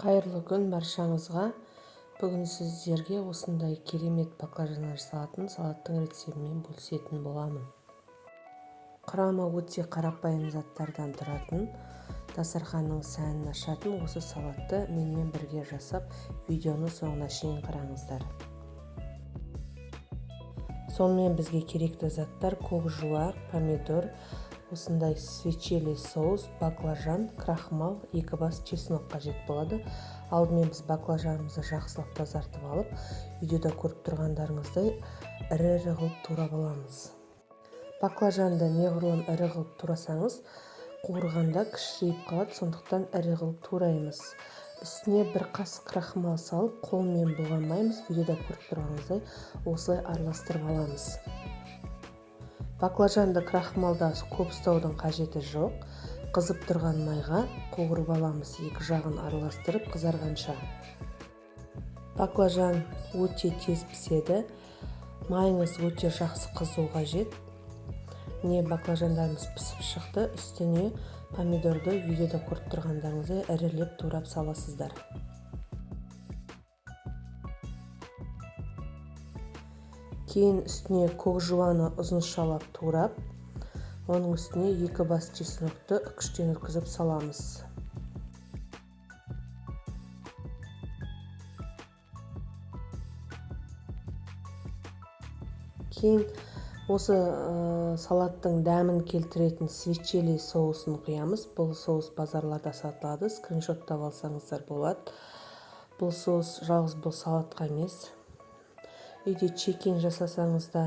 Қайырлы күн баршаңызға. Бүгін сіздерге осындай керемет баклажаннан жасалатын салаттың рецептімен бөлісетін боламын. Құрамы өте қарапайым заттардан тұратын, дастарханның сәнін ашатын осы салатты менімен бірге жасап, видеоны соңына шейін қараңыздар. Сонымен бізге керекті заттар: көк жуақ, помидор, осындай свечелі соус, баклажан, крахмал, 2 бас чеснок қажет болады. Алдымен біз баклажанымызды жақсылап тазартып алып, видеода көріп тұрғандарыңыздай ірі-ірі қылып турап аламыз. Баклажанды неғұрлым ірі қылып турасаңыз, қуырғанда кішірейіп қалады, сондықтан ірі қылып тураймыз. Үстіне 1 қасық крахмал салып, қолмен бұлғамаймыз. Видеода көріп тұрғаныңыздай осылай араластырып аламыз. Баклажанды крахмалда көп ұстаудың қажеті жоқ. Қызып тұрған майға қуырып аламыз, екі жағын араластырып қызарғанша. Баклажан өте тез піседі. Майыңыз өте жақсы қызу қажет. Міне баклажандарымыз пісіп шықты. Үстіне помидорды видеода көріп тұрғандарыңыздай ірілеп турап саласыздар. Кейін үстіне көк жуаны ұзыншалап турап, оның үстіне 2 бас чеснокты үкіштен өткізіп саламыз. Кейін осы салаттың дәмін келтіретін свечелі соусын құямыз. Бұл соус базарларда сатылады, скриншоттап алсаңыздар болады. Бұл соус жалғыз бұл салатқа емес, үйде чекен жасасаңыз да,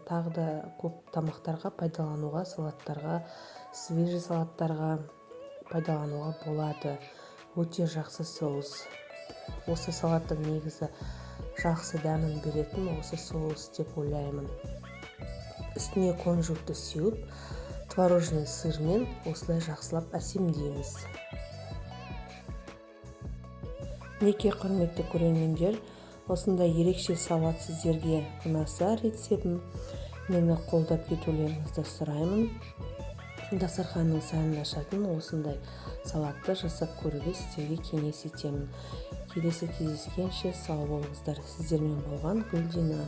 тағы да көп тамақтарға пайдалануға, салаттарға, свежий салаттарға пайдалануға болады. Өте жақсы соус. Осы салаттың негізі жақсы дәмін беретін осы соус деп ойлаймын. Үстіне кунжутты сеуіп, творожный сырмен осылай жақсылап әсемдейміз. Неке құрметті көрермендер, осындай ерекше салат сіздерге ұнаса рецептім, мені қолдап кетулеріңізді сұраймын. Дастарханның сәнін ашатын осындай салатты жасап көруге сіздерге кеңес етемін. Келесі кездескенше сау болыңыздар. Сіздермен болған Гүлдина.